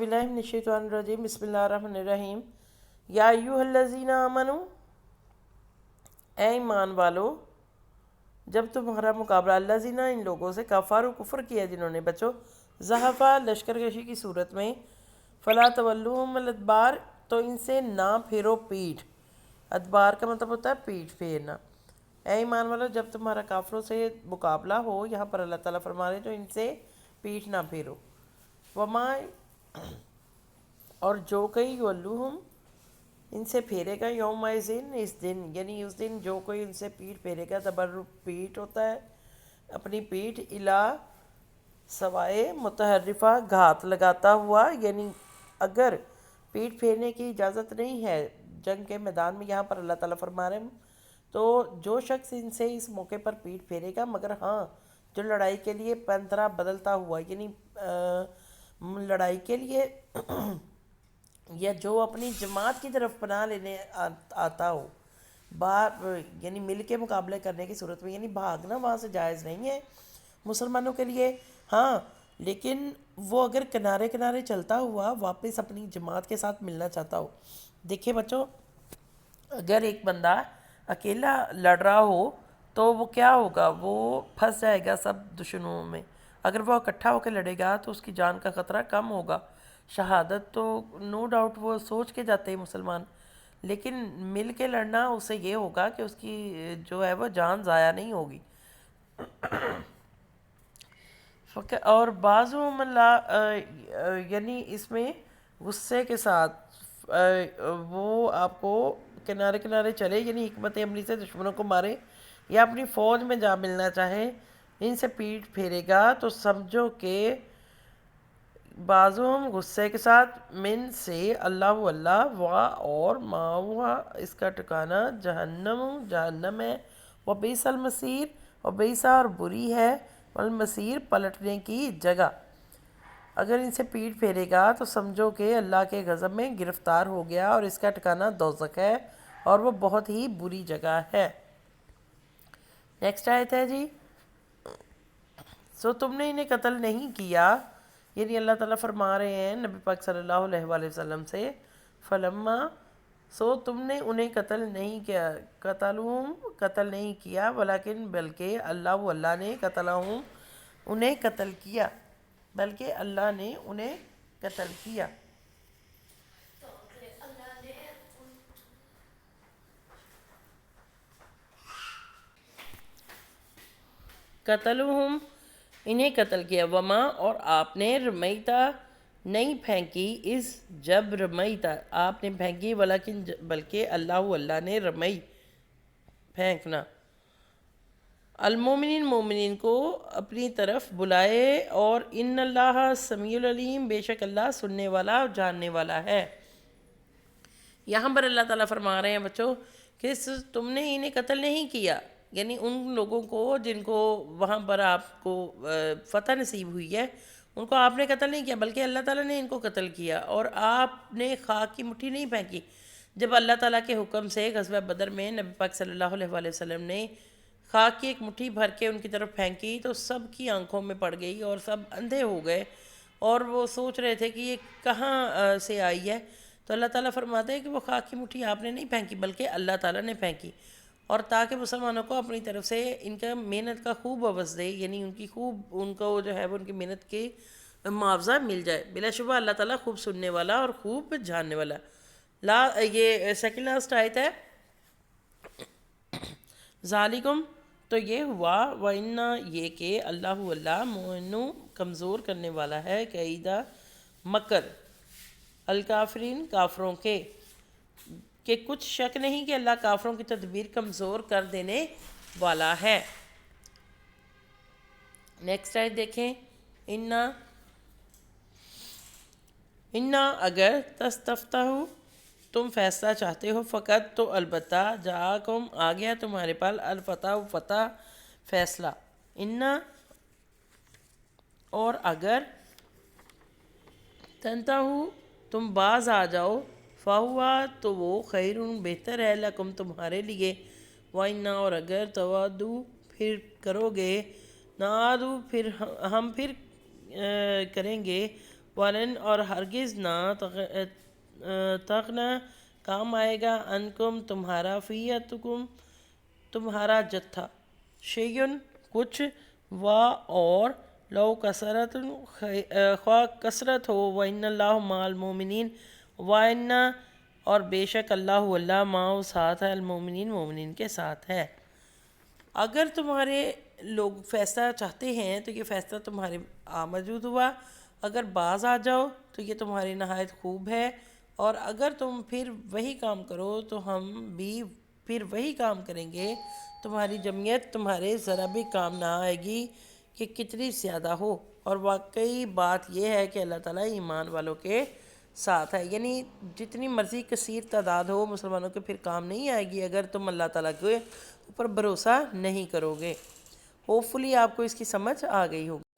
बिल्लाहि मिनश्शैतानिर्रजीम बिस्मिल्लाहिर्रहमानिर्रहीम। या अय्युहल्लज़ीना आमनू, ए ईमान वालो, जब तुम्हारा मुकाबला अल्लज़ीना इन लोगों से कफ़ारू कुफ्र किया जिन्होंने बचो ज़हफ़ा लश्कर कशी की सूरत में फ़ला तवल्लुहुमुल अदबार, तो इनसे ना फेरो पीठ। अदबार का मतलब होता है पीठ फेरना। ए ईमान वालो, जब तुम्हारा काफरों से मुकाबला हो, यहाँ पर अल्लाह ताला फरमा रहे तो इनसे पीठ ना फेरो। वमा, और जो कई वल्लुहुम, इनसे फेरेगा यौमाइज़िन, इस दिन, यानी उस दिन जो कोई इनसे पीठ फेरेगा, तबर पीठ होता है अपनी पीठ, इला सवाए मुतहर्रिफ़ा, घात लगाता हुआ, यानी अगर पीठ फेरने की इजाज़त नहीं है जंग के मैदान में, यहाँ पर अल्लाह ताला फरमा रहे हैं तो जो शख्स इनसे इस मौके पर पीठ फेरेगा, मगर हाँ जो लड़ाई के लिए पंतरा बदलता हुआ, यानी लड़ाई के लिए या जो अपनी जमात की तरफ पनाह लेने आता हो, बाहर यानी मिल के मुकाबले करने की सूरत में, यानी भागना वहाँ से जायज़ नहीं है मुसलमानों के लिए। हाँ, लेकिन वो अगर किनारे किनारे चलता हुआ वापस अपनी जमात के साथ मिलना चाहता हो। देखिए बच्चों, अगर एक बंदा अकेला लड़ रहा हो तो वो क्या होगा, वो फंस जाएगा सब दुश्मनों में। अगर वो इकट्ठा होकर लड़ेगा तो उसकी जान का ख़तरा कम होगा। शहादत तो नो डाउट वो सोच के जाते हैं मुसलमान, लेकिन मिल के लड़ना उससे ये होगा कि उसकी जो है वो जान ज़ाया नहीं होगी। और बाज़ु मल्ला, यानी इसमें गुस्से के साथ वो आपको किनारे किनारे चले, यानी हिकमत अमली से दुश्मनों को मारे या अपनी फ़ौज में जा मिलना चाहे, इनसे पीठ फेरेगा तो समझो कि बाज़ुम गुस्से के साथ, मिन से, अल्लाह अल्लाह, वा और मावा, इसका ठिकाना जहन्नम जहन्नम है, वह बेसल मसीर, और बेसा और बुरी है, वल मसीर पलटने की जगह। अगर इनसे पीठ फेरेगा तो समझो कि अल्लाह के गज़ब में गिरफ़्तार हो गया और इसका ठिकाना दोज़ख है और वो बहुत ही बुरी जगह है। नेक्स्ट आयत है जी, सो तुमने इन्हें कत्ल नहीं किया, यानी अल्लाह ताला फरमा रहे हैं नबी पाक सल्लल्लाहु अलैहि वसल्लम से, फलम्मा, सो तुमने उन्हें कत्ल नहीं किया, कत्ल नहीं किया, वलाकिन बल्कि अल्लाह ने कतलहुम, उन्हें कत्ल किया, बल्कि अल्लाह ने उन्हें कत्ल किया। कतलहुम, इन्हें कत्ल किया, वमा, और आपने रमईता, नहीं फेंकी, इस जब रमईता, आपने फेंकी, वलाकिन बल्कि अल्लाह ने रमई, फेंकना, अलमोमिन, मोमिन को अपनी तरफ बुलाए, और इन अल्लाह समीउल अलीम, बेशक अल्लाह सुनने वाला और जानने वाला है। यहाँ पर अल्लाह ताला फरमा रहे हैं बच्चों कि तुमने इन्हें कत्ल नहीं किया, यानी उन लोगों को जिनको वहाँ पर आपको फ़तह नसीब हुई है उनको आपने कत्ल नहीं किया, बल्कि अल्लाह ताला ने इनको कत्ल किया। और आपने खाक की मुट्ठी नहीं फेंकी, जब अल्लाह ताला के हुक्म से ग़ज़वा बदर में नबी पाक सल्लल्लाहु अलैहि वसल्लम ने खाक की एक मुट्ठी भर के उनकी तरफ फेंकी तो सब की आंखों में पड़ गई और सब अंधे हो गए और वो सोच रहे थे कि ये कहाँ से आई है। तो अल्लाह ताला फरमाते हैं कि वो खाक की मुट्ठी आपने नहीं फेंकी, बल्कि अल्लाह ताला ने फेंकी, और ताकि मुसलमानों को अपनी तरफ से इनका मेहनत का खूब अवज़ दे, यानी उनकी खूब, उनको जो है वो उनकी मेहनत के मुआवजा मिल जाए। बिलाशुबा अल्लाह ताला खूब सुनने वाला और खूब जानने वाला। ये सेकंड लास्ट आयत है, ज़ालिकुम, तो ये हुआ, व इन्ना, ये कि अल्लाह मोइनु, कमज़ोर करने वाला है, कैदा, मकर, अलकाफरीन, काफरों के, कि कुछ शक नहीं कि अल्लाह काफरों की तदबीर कमज़ोर कर देने वाला है। नेक्स्ट आयत देखें, इन्ना, इन्ना, अगर तस्तफ्ताहु, तुम फैसला चाहते हो, फ़कत, तो अलबत्ता, जाकुम, आ गया तुम्हारे पास, अलफ़तह, फ़तह, फैसला। इन्ना, और अगर, तंताहु, तुम बाज आ जाओ, फ़हुआ, तो वो खैरुन, बेहतर है, लकुम, तुम्हारे लिए, व इन्ना, और अगर, तवादू, फिर करोगे, नादू, फिर हम फिर करेंगे, ولن اور ہرگز نہ تغنا کام آئے گا انکم تمہارا فیتکم تمہارا جتھا شیئن کچھ و اور لو کثرت خواہ کثرت ہو وَإِنَّ اللَّهَ مَعَ الْمُؤْمِنِينَ وَإِنَّ اور بے شک اللہ معه ساتھ ہے المؤمنین مومنین کے ساتھ ہے۔ اگر تمہارے لوگ فیصلہ چاہتے ہیں تو یہ فیصلہ تمہارے موجود ہوا، اگر باز آ جاؤ تو یہ تمہاری نہایت خوب ہے، اور اگر تم پھر وہی کام کرو تو ہم بھی پھر وہی کام کریں گے۔ تمہاری جمعیت تمہارے ذرا بھی کام نہ آئے گی کہ کتنی زیادہ ہو، اور واقعی بات یہ ہے کہ اللہ تعالیٰ ایمان والوں کے ساتھ ہے، یعنی جتنی مرضی کثیر تعداد ہو مسلمانوں کے پھر کام نہیں آئے گی اگر تم اللہ تعالیٰ کے اوپر بھروسہ نہیں کرو گے۔ ہوپ فلی آپ کو اس کی سمجھ آ گئی ہوگی۔